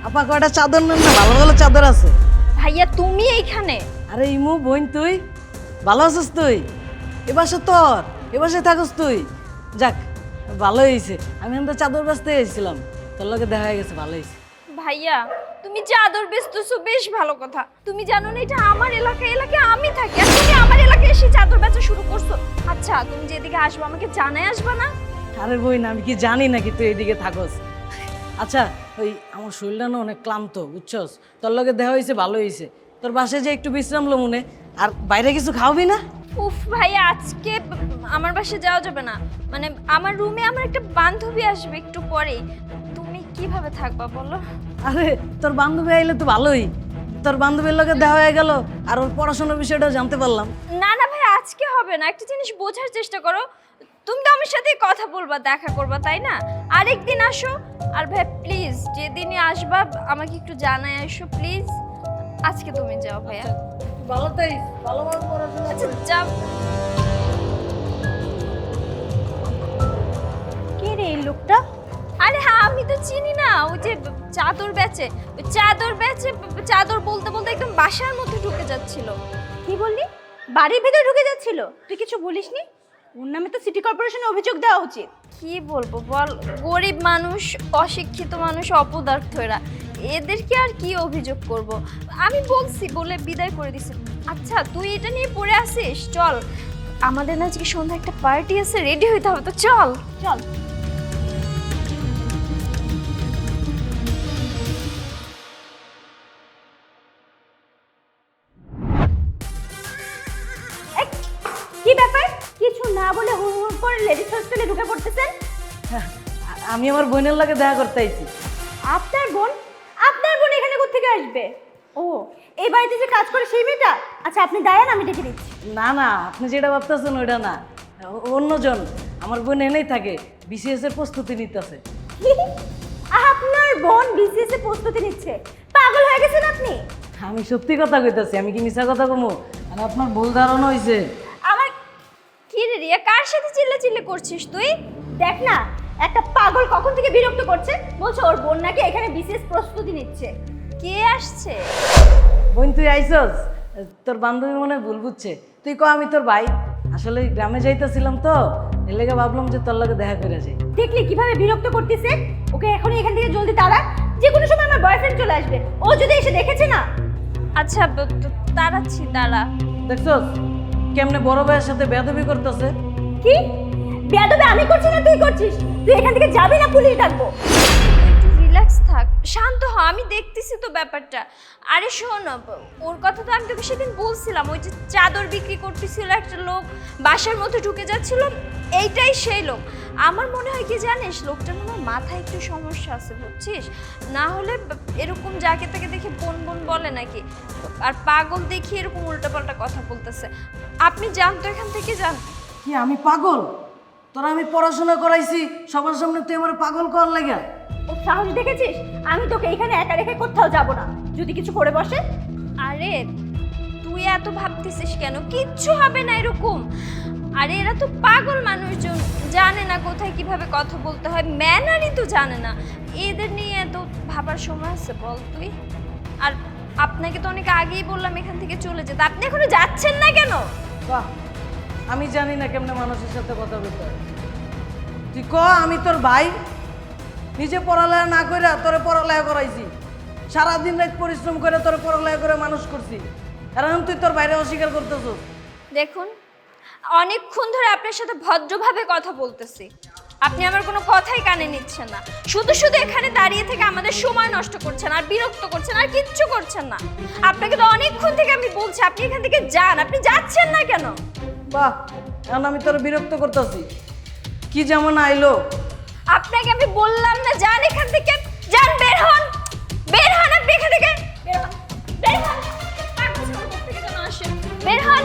আপা কয়টা চাদর নেন না, ভালো ভালো চাদর আছে। ভাইয়া তুমি এইখানে? আরে ইমু বোন, তুই ভালো আছিস? তুই এবাসে তোর এবাসে থাকস তুই। যাক ভালো হয়েছে, আমি তো চাদর বেচতে এসেছিলাম, তোর লগে দেখা হয়ে গেছে, ভালো হয়েছে। ভাইয়া তুমি চাদর বেচতেছো, বেশ ভালো কথা। তুমি জানো না এটা আমার এলাকা আমি থাকি, আর তুমি আমার এলাকায় এসে চাদর বেচা শুরু করছো। আচ্ছা তুমি যেদিকে আসবে আমাকে জানাই আসবা না? আরে বোন, আমি কি জানি নাকি তুই এদিকে থাকস? আচ্ছা ওই আমার শরীরটা না অনেক ক্লান্ত, বুঝছস? তোর লগে দেখা হয়েছে, ভালো হয়েছে। তোর বাসায় যে একটু বিশ্রাম লো মনে, আর বাইরে কিছু খাওয়াবি না? উফ ভাইয়া আজকে আমার বাসায় যাওয়া যাবে না, মানে আমার রুমে আমার একটা বান্ধবী আসবে একটু পরেই। তুমি কিভাবে থাকবা বলো? আরে তোর বান্ধবী আইলে তো ভালোই, তোর বান্ধবীর লগে দেখা হয়ে গেল, আর ওর পড়াশোনার বিষয়টা জানতে পারলাম। না না ভাই আজকে হবে না, একটা জিনিস বোঝার চেষ্টা করো। তুমি তো আমার সাথে কথা বলবা, দেখা করবা, তাই না? আরেকদিন আসো। আর ভাই প্লিজ যেদিনই আসবা আমাকে একটু জানাই আসো প্লিজ। আজকে তুমি যাও ভাইয়া। ভালো তাই, ভালোভাবে পড়াশোনা আচ্ছা করিস। যাও। কে রে এই লোকটা? আরে হ্যাঁ আমি তো চিনি না, ওই যে চাদর বেচে, চাদর বলতে বলতে একদম বাসার মধ্যে ঢুকে যাচ্ছিল। কি বললি? বাড়ির ভিতরে ঢুকে যাচ্ছিল? তুই কিছু বলিসনি? ওর নামে তো সিটি কর্পোরেশনে অভিযোগ দেওয়া উচিত। কি বলবো বল, গরিব মানুষ, অশিক্ষিত মানুষ, অপদার্থ এরা, এদেরকে আর কি অভিযোগ করব? আমি বলছি বলে বিদায় করে দিছি। আচ্ছা তুই এটা নিয়ে পড়ে আসিস, চল আমাদের না আজকে সন্ধ্যা একটা পার্টি আছে, রেডি হইতে হবে তো, চল। চল। এই, কি ব্যাপার? কিছু না বলে হুড় হুড় করে লেডিস হোস্টেলে ঢুকে পড়তেছেন? আমি আমার বোনের লগে দেখা করতে আইছি। আপনার বোন? আপনার বোন এখানে কোত্থেকে আসবে? ও, এই বাড়িতে যে কাজ করে সেই মেয়েটা? আচ্ছা আপনি দাঁড়ান, আমি ডেকে দিচ্ছি। না না, আপনি যেটা ভাবতেছেন ওইটা না, অন্যজন। আমার বোন এনেই থাকে, বিসিএস এর প্রস্তুতি নিতেছে। আপনার বোন বিসিএস এর প্রস্তুতি নিচ্ছে? পাগল হয়ে গেছেন আপনি? আমি সত্যি কথা কইতাছি, আমি কি মিছা কথা কমু? আর আপনার ভুল ধারণা হইছে। আমার কি রে রিয়া, কার সাথে চিল্লাচিল্লি করছিস তুই? দেখ না, একটা পাগল কখন থেকে বিরক্ত করছে, বলছে ওর বোন নাকি এখানে বিসিএস প্রস্তুতি নিচ্ছে। কে আসছে? বোন তুই আইসস? তোর বান্ধবী মনে হয় ভুল বুঝছে। তুই ক আমি তোর ভাই, আসলে গ্রামে যাইতেছিলাম তো, এর লেগে ভাবলাম যে তোর লগে দেখা করে যাই। দেখলি কিভাবে বিরক্ত করতেছে? ওকে এখনই এখান থেকে জলদি তাড়া, যে কোনো সময় আমার বয়ফ্রেন্ড চলে আসবে, ও যদি এসে দেখেছে না। আচ্ছা তাড়াচ্ছি, দাঁড়া। দেখছস কেমনে বড় ভাইয়ের সাথে বেয়াদবি করতেছে? কি বেয়াদবি আমি করছি না তুই করছিস? তুই এখান থেকে যাবি না পুলিশ ডাকবো? একটু রিল্যাক্স থাক, শান্ত হ, আমি দেখতেছি তো ব্যাপারটা। আরে শোন, ওর কথা তো আমি তোকে সেদিন বলছিলাম, ওই যে চাদর বিক্রি করতেছিল একটা লোক, বাসার মধ্যে ঢুকে যাচ্ছিল, এইটাই সেই লোক। আমার মনে হয় কি জানিস, লোকটার মনে হয় মাথায় একটু সমস্যা আছে, বুঝছিস? না হলে এরকম যাকে তাকে দেখে বোন বোন বলে নাকি, আর পাগল দেখি এরকম উল্টাপাল্টা কথা বলতেছে। আপনি যান তো এখান থেকে, যান। কি আমি পাগল? তোরা আমি পড়াশোনা করাইছি, সবার সামনে তুই আমার পাগল করার লাগা? ও সাহস দেখেছিস? আমি তোকে এখানে একা রেখে কোথাও যাব না, যদি কিছু করে বসে। আরে তুই এত ভাবতেছিস কেন? কিচ্ছু হবে না এরকম। আরে এরা তো পাগল মানুষজন, জানে না কোথায় কিভাবে কথা বলতে হয়, ম্যানারই তো জানে না। এদের নিয়ে এত ভাবার সময় আছে বল তুই? আর আপনাকে তো অনেক আগেই বললাম এখান থেকে চলে যেতে, আপনি এখনো যাচ্ছেন না কেন? বাহ, আমি জানি না কেমনে মানুষের সাথে কথা বলতে হয়। তুই ক আমি তোর ভাই, নিজে পড়ালেখা না করে তোরে পড়ালেখা করাইছি, সারাদিন রাত পরিশ্রম করে তোরে পড়ালেখা করে মানুষ করছি, আর এখন তুই তোর বাইরে অস্বীকার করতেছ। দেখুন, অনেকক্ষণ ধরে আপনার সাথে ভদ্রভাবে কথা বলতেছি, আপনি আমার কোনো কথাই কানে নিচ্ছেন না, শুধু শুধু এখানে দাঁড়িয়ে থেকে আমাদের সময় নষ্ট করছেন আর বিরক্ত করছেন, আর কিচ্ছু করছেন না। আপনাকে তো অনেকক্ষণ থেকে আমি বলছি আপনি এখান থেকে যান, আপনি যাচ্ছেন না কেন? বাহ, এখন আমি তোর বিরক্ত করতেছি? কি যেমন আইলো? আপনাকে আমি বললাম না যান এখান থেকে, যান, বের হন, বের হন আপনি এখান থেকে, বের হন, বের হন, পাগল ছাগল কোত্থেকে যেন আসে, বের হন।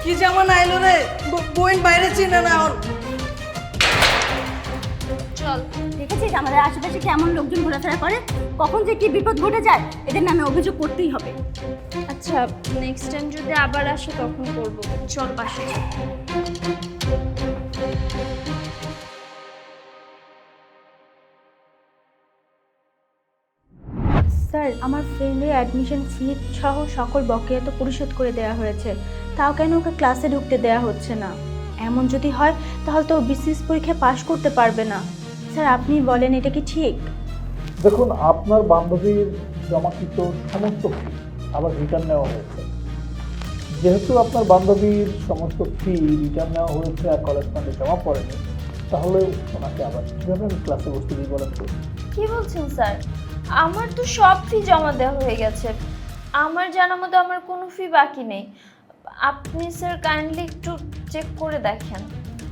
কি যেমন আইলো রে? বোন বাইরে চিনে না এখন। চল। দেখেছিস আমাদের আশেপাশে কেমন লোকজন ঘোরাফেরা করে, কখন যে কি বিপদ ঘটে যায়, এদের নামে অভিযোগ করতেই হবে। আচ্ছা নেক্সট টাইম যদি আবার আসে তখন করবো, চল বাসে চল। স্যার আমার ফ্রেন্ডের অ্যাডমিশন ফি সহ সকল বকেয়া তো পরিশোধ করে দেওয়া হয়েছে, তাও কেন ওকে ক্লাসে ঢুকতে দেওয়া হচ্ছে না? এমন যদি হয় তাহলে তো বিসিএস পরীক্ষায় পাশ করতে পারবে না। স্যার আপনি বলেন এটা কি ঠিক? দেখুন, আপনার বান্ধবীর জমাকৃত সমস্ত ফি আবার রিটার্ন নেওয়া হয়েছে। যেহেতু আপনার বান্ধবীর সমস্ত ফি রিটার্ন নেওয়া হয়েছে আর কলেজ ফান্ডে জমা পড়েনি, তাহলে ওনাকে আবার কীভাবে আমি ক্লাসে বসতে দিই বলেন তো? কি বলছেন স্যার? আমার তো সব ফি জমা দেওয়া হয়ে গেছে। আমার জানা মতো আমার কোনো ফি বাকি নেই। আপনি স্যার কাইন্ডলি একটু চেক করে দেখেন।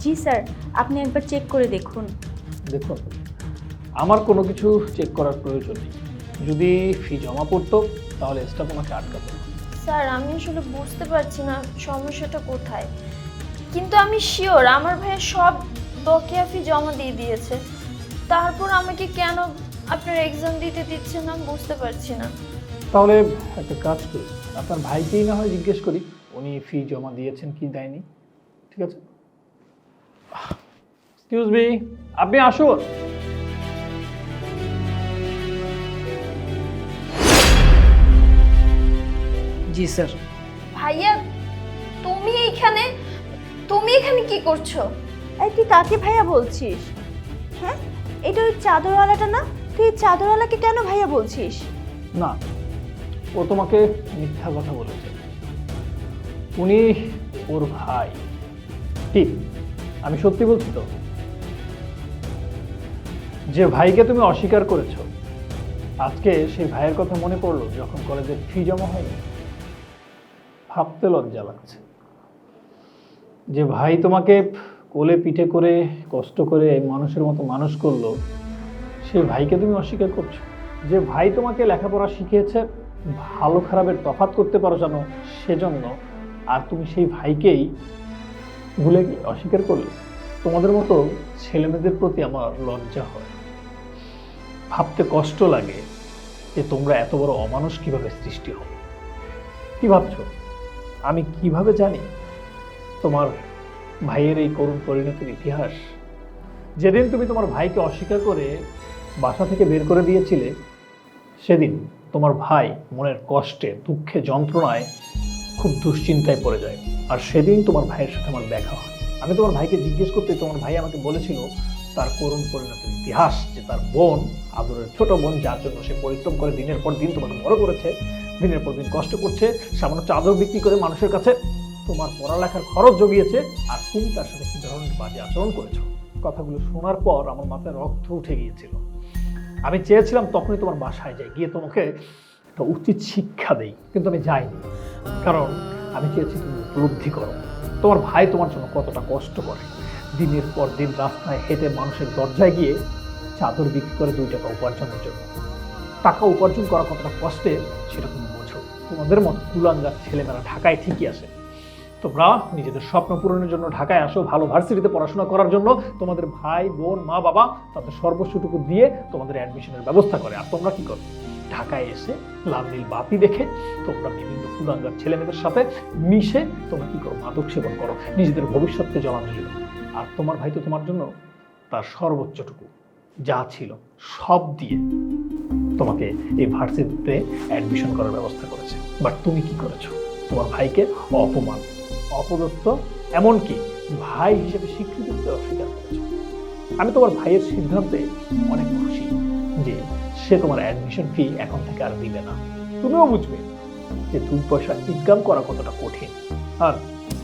জি স্যার, আপনি একবার চেক করে দেখুন। দেখুন, আমার কোনো কিছু চেক করার প্রয়োজন নেই। যদি ফি জমা পড়তো তাহলে স্টাফ ওনাকে আটকাতো। স্যার আমি আসলে বুঝতে পারছি না সমস্যাটা কোথায়, কিন্তু আমি শিওর আমার ভাইয়ের সব বকেয়া ফি জমা দিয়ে দিয়েছে। তারপর আমাকে কেন আপনার এক্সাম দিতে দিচ্ছে না বুঝতে পারছি না। তাহলে একটা কাজ করি, আপনার ভাইকেই না হয় জিজ্ঞেস করি উনি ফি জমা দিয়েছেন কি দেয়নি। ঠিক আছে? এক্সকিউজ মি, আপনি আসুন। জি স্যার। ভাইয়া তুমি এখানে কি করছো? এই তুই কাকে ভাইয়া বলছিস? হ্যাঁ, এটা ওই চাদরওয়ালাটা না? তুই এই চাদরওয়ালাকে কেন ভাইয়া বলছিস? না, ও তোমাকে মিথ্যা কথা বলেছে। উনি ওর ভাই। ঠিক, আমি সত্যি বলছি তো? যে ভাইকে তুমি অস্বীকার করেছো, আজকে সেই ভাইয়ের কথা মনে পড়লো যখন কলেজের ফি জমা হয়নি। ভাবতে লজ্জা লাগছে যে ভাই তোমাকে কোলে পিঠে করে কষ্ট করে মানুষের মতো মানুষ করলো, সেই ভাইকে তুমি অস্বীকার করছো। যে ভাই তোমাকে লেখাপড়া শিখিয়েছে, ভালো খারাপের তফাৎ করতে পারো জানো সেজন্য, আর তুমি সেই ভাইকেই ভুলে গিয়ে অস্বীকার করলে। তোমাদের মতো ছেলেমেয়েদের প্রতি আমার লজ্জা হয়। ভাবতে কষ্ট লাগে যে তোমরা এত বড় অমানুষ কিভাবে সৃষ্টি হবে। কি ভাবছো আমি কিভাবে জানি তোমার ভাইয়ের এই করুণ পরিণতির ইতিহাস? যেদিন তুমি তোমার ভাইকে অস্বীকার করে বাসা থেকে বের করে দিয়েছিলে, সেদিন তোমার ভাই মনের কষ্টে দুঃখে যন্ত্রণায় খুব দুশ্চিন্তায় পড়ে যায়। আর সেদিন তোমার ভাইয়ের সাথে আমার দেখা হয়। আমি তোমার ভাইকে জিজ্ঞেস করতে তোমার ভাই আমাকে বলেছিল তার করুণ পরিণতির ইতিহাস, যে তার বোন, আদরের ছোট বোন, যার জন্য সে পরিশ্রম করে দিনের পর দিন তোমাকে বড় করেছে, দিনের পর দিন কষ্ট করছে, সামান্য চাদর বিক্রি করে মানুষের কাছে তোমার পড়ালেখার খরচ জমিয়েছে, আর তুমি তার সাথে কি ধরনের বাজে আচরণ করেছো। কথাগুলো শোনার পর আমার মাথায় রক্ত উঠে গিয়েছিল। আমি চেয়েছিলাম তখনই তোমার বাসায় যাই, গিয়ে তোমাকে একটা উচিত শিক্ষা দেই, কিন্তু আমি যাইনি। কারণ আমি চেয়েছি তুমি উপলব্ধি করো তোমার ভাই তোমার জন্য কতটা কষ্ট করে। দিনের পর দিন রাস্তায় হেঁটে মানুষের দরজায় গিয়ে চাদর বিক্রি করে 2 টাকা উপার্জনের জন্য। টাকা উপার্জন করা কতটা কষ্টের সেটা তুমি বোঝো। তোমাদের মতো কুলাঙ্গার ছেলেমেয়েরা ঢাকায় ঠিকই আসে। তোমরা নিজেদের স্বপ্ন পূরণের জন্য ঢাকায় আসো, ভালো ভার্সিটিতে পড়াশোনা করার জন্য। তোমাদের ভাই বোন মা বাবা তাদের সর্বস্বটুকু দিয়ে তোমাদের অ্যাডমিশনের ব্যবস্থা করে। আর তোমরা কি করো? ঢাকায় এসে লাল নীল বাতি দেখে তোমরা বিভিন্ন কুলাঙ্গার ছেলেমেয়েদের সাথে মিশে তোমরা কি করো? মাদক সেবন করো, নিজেদের ভবিষ্যৎকে জলাঞ্জলি দাও। আর তোমার ভাই তো তোমার জন্য তার সর্বোচ্চটুকু যা ছিল সব দিয়ে তোমাকে এই ভার্সিটিতে অ্যাডমিশন করার ব্যবস্থা করেছে। বাট তুমি কি করেছো? তোমার ভাইকে অপমান, অপদস্থ, এমনকি ভাই হিসেবে স্বীকৃতি দিতে অস্বীকার করেছো। আমি তোমার ভাইয়ের সিদ্ধান্তে অনেক খুশি যে সে তোমার অ্যাডমিশন ফি এখন থেকে আর দিবে না। তুমিও বুঝবে যে 2 পয়সা ইনকাম করা কতটা কঠিন। আর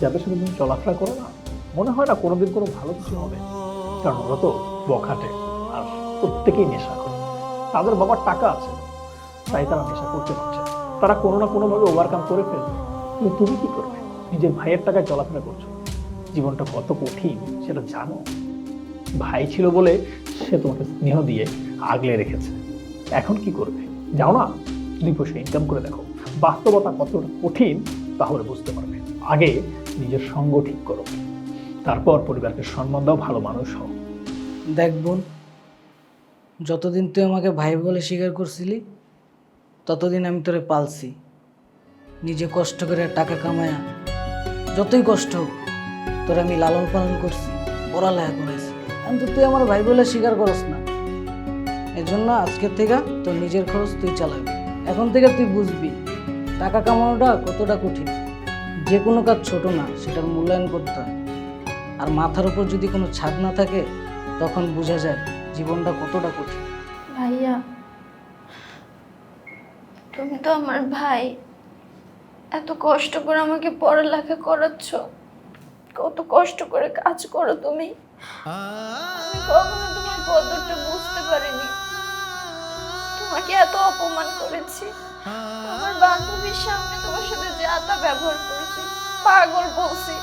যাদের সাথে তুমি চলাফেরা করো না, মনে হয় না কোনোদিন কোনো ভালো কিছু হবে। কারণ ওরা তো বখাটে আর প্রত্যেকেই নেশা করে। তাদের বাবার টাকা আছে তাই তারা নেশা করতে পারছে, তারা কোনো না কোনোভাবে ওভারকাম করে ফেলবে। কিন্তু তুমি কি করবে? নিজের ভাইয়ের টাকায় চলাফেরা করছো। জীবনটা কত কঠিন সেটা জানো। ভাই ছিল বলে সে তোমাকে স্নেহ দিয়ে আগলে রেখেছে। এখন কি করবে? যাও না 2 পয়সা ইনকাম করে দেখো বাস্তবতা কতটা কঠিন, তাহলে বুঝতে পারবে। আগে নিজের সঙ্গ ঠিক করো, তারপর পরিবারকে সম্মান দাও, ভালো মানুষ হও। দেখ বোন, যতদিন তুই আমাকে ভাই বলে স্বীকার করছিলি ততদিন আমি তোরে পালছি। নিজে কষ্ট করে টাকা কামায়া, যতই কষ্ট হোক তোরে আমি লালন পালন করছি, পড়ালেখা করেছি। কিন্তু তুই আমার ভাই বলে স্বীকার করস না। এজন্য আজকের থেকে তোর নিজের খরচ তুই চালাবি। এখন থেকে তুই বুঝবি টাকা কামানোটা কতটা কঠিন। যে কোনো কাজ ছোট না, সেটার মূল্যায়ন করতে হয়। আর মাথার উপর যদি কোনো ছাদ না থাকে তখন বোঝা যায় জীবনটা কতটা কঠিন। ভাইয়া, তুমি তো আমার ভাই, এত কষ্ট করে আমাকে পড়ালেখা করাচ্ছ, কত কষ্ট করে কাজ করো তুমি। আমি কখনো তোমার কদরটা বুঝতে পারিনি। তোমাকে এত অপমান করেছি, আমার বান্ধবীর সামনে তোমার সাথে যা তা ব্যবহার করেছি, পাগল বলছি।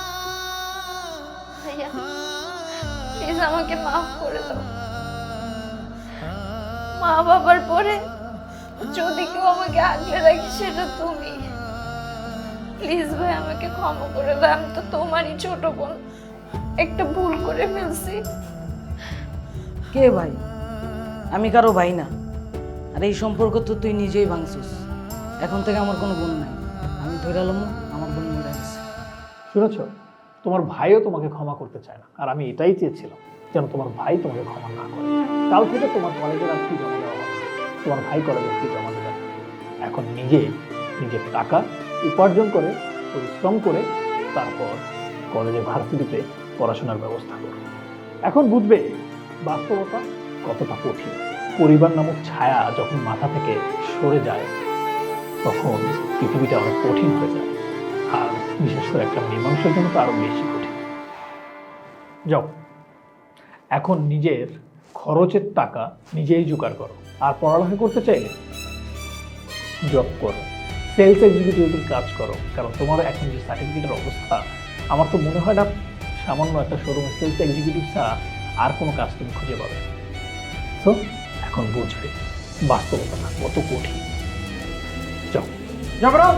ভাইয়া প্লিজ আমাকে মাফ করে দাও। মা বাবার পরে যদি কেউ আমাকে আগলে রাখি সেটা তুমি। প্লিজ ভাই আমাকে ক্ষমা করে দাও, আমি তো তোমারই ছোট বোন, একটা ভুল করে ফেলছি। কে ভাই? আমি কারো ভাই না। আর এই সম্পর্ক তো তুই নিজেই ভাঙছিস। এখন থেকে আমার কোনো বোন নাই। আমি ধরে এলাম আমার বোন মরে গেছে। শুনেছ, তোমার ভাইও তোমাকে ক্ষমা করতে চায় না। আর আমি এটাই চেয়েছিলাম যেন তোমার ভাই তোমাকে ক্ষমা না করে। কাল থেকে তোমার কলেজের আর ফি জমা দেওয়া হবে। তোমার ভাই কলেজের ফি জমা দেবে। এখন নিজের টাকা উপার্জন করে, পরিশ্রম করে, তারপর কলেজে ভার্সিটিতে পড়াশোনার ব্যবস্থা করো। এখন বুঝবে বাস্তবতা কতটা কঠিন। পরিবার নামক ছায়া যখন মাথা থেকে সরে যায় তখন পৃথিবীটা অনেক কঠিন হয়ে যায়। আর বিশেষ করে একটা মেয়ে মানুষের জন্য তো আরো বেশি কঠিন। যাও, এখন নিজের খরচের টাকা নিজেই জোগাড় করো। আর পড়ালেখা করতে চাইলে জব করো, সেলস এক্সিকিউটিভের কাজ করো। কারণ তোমার এখন যে সার্টিফিকেটের অবস্থা, আমার তো মনে হয় না সামান্য একটা শোরুমে সেলস এক্সিকিউটিভ ছাড়া আর কোনো কাজ তুমি খুঁজে পাবে। তো এখন বুঝবে বাস্তবতা কত কঠিন। যাও, যাও।